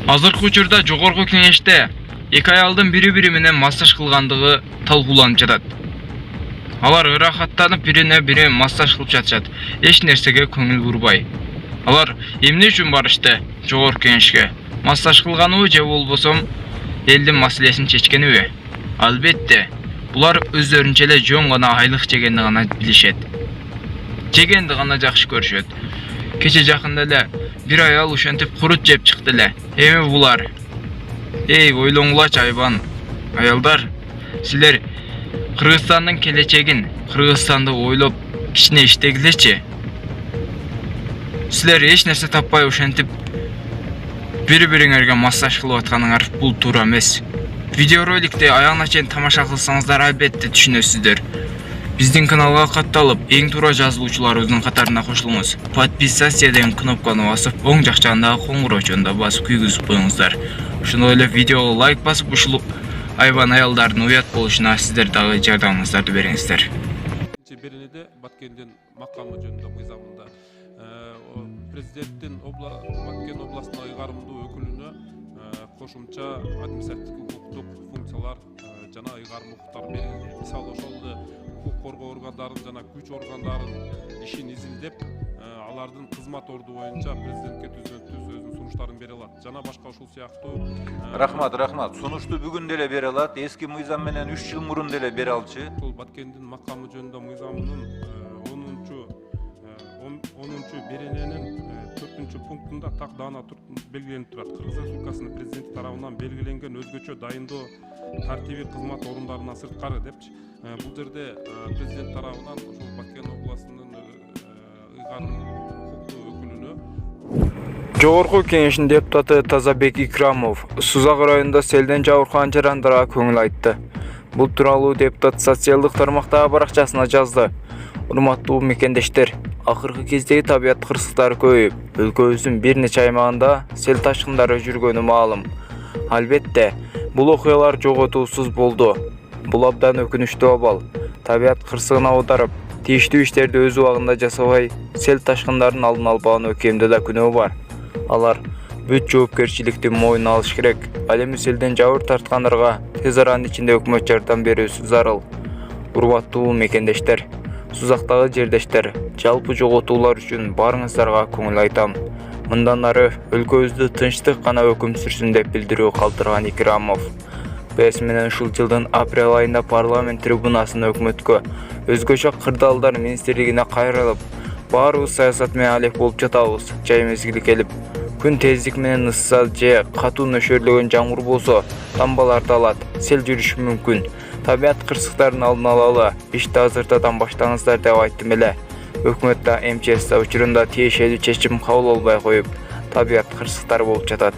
Азыркы учурда жогорку кеңеште эки аялдын бири-бири менен массаж кылгандыгы талкууланып жатат. Алар ырахаттанып бирине-бири массаж кылып жатышат. Эч нерсеге көңүл бурбай. Алар эмне үчүн барышты жогорку кеңешке? Массаж кылганыбы же болбосо элдин маселесин чечкениби? Албетте, булар өздөрүнчө эле жөн гана айлык жегенди гана билишет. Жегенди гана жакшы көрүшөт. Кече жакында эле бир аял ушентип курут жеп чыкты эле. Эми булар? Эй, ойлоңулачы айбан. Аялдар, силер Кыргызстандын келечегин, Кыргызстанды ойлоп кичине иштегилечи. Силер эч нерсе таппай ушентип бири-бириңерге массаж кылып атканыңар бул туура эмес. Видеороликти аягына чейин тамаша кылсаңыздар албетте түшүнөсүздөр. Биздин каналга катталып, эң туура жазылуучуларыбыздын катарына кошулуңуз. Подписаться деген кнопканы басып, оң жак жагындагы коңгуроочону да басып күйгүзүп коюңуздар. Ошондой эле видеого лайк басып, ушул айбан аялдардын уят болушуна сиздер дагы жардамыңыздарды бериңиздер. Беренеде Баткендин макамы жөнүндө мыйзамында президенттин Баткен областына ыйгарымдуу өкүлүнө кошумча административдик укуктук функциялар жана ыйгарым укуктар берилди. Мисалы ошол укук коргоо органдарын жана күч органдарын ишин изилдеп, алардын кызмат орду боюнча президентке түзөтүү сөзүнүн сунуштарын бере алат. Жана башка ушул сыяктуу Рахмат. Сунушту бүгүн деле бере алат. Эски мыйзам менен 3 жыл мурун деле бере алчы. Ушул Баткендин макамы жөнүндө мыйзамынын 10-чу берененин 4-чү пунктунда так даана белгиленип турат. Кыргыз Республикасынын президенти тарабынан белгиленген өзгөчө дайындоо тартиби кызмат орундарына сырткары депчи. Бул жерде президент тарабынан ошол Баткен областынын ыйгарым укуктуу өкүлүнө Жогорку кеңештин депутаты Тазабек Икрамов Сузак районунда селден жабыркаган жарандарга көңүл айтты. Бул тууралуу депутат социалдык тармактагы баракчасына жазды. Урматтуу мекендештер, акыркы кездеги табият кырсыктары көбөйүп, өлкөбүздүн бир нече аймагында сел ташкындары жүргөнү маалым. Албетте, бул окуялар жоготуусуз болду. Бул абдан өкүнүчтүү абал. Табият кырсыгына аударып, тийиштүү иштерди өз убагында жасабай, сел ташкындарын алдын албаган өкемде да күнөө бар. Алар бүт жоопкерчиликти мойнуна алыш керек. Ал эми селден жабыр тарткандарга тез аранын ичинде өкмөт жардам берүүсү зарыл. Урматтуу мекендештер, Сузактагы жердештер, жалпы жоготуулар үчүн барыңыздарга көңүл айтам. Мындан ары өлкөбүздү тынчтык гана өкүм сүрсүн деп билдирүү калтырган Икрамов. БС менен ушул жылдын апрель айында парламент трибунасына өкмөткө өзгөчө кырдаалдар министрлигине кайрылып, баарыбыз саясат менен алек болуп жатабыз. Жай мезгили келип, күн тездик менен ысса же катуу нөшөрлөгөн жамгыр болсо, тамбаларды алат, сел жүрүшү мүмкүн. Табият кырсыктарын алдын алалы, ишти азыртадан баштаңыздар деп айттым эле. Өкмөт да МЧС да учурунда тиешелүү чечим кабыл албай коюп, табият кырсыктары болуп жатат.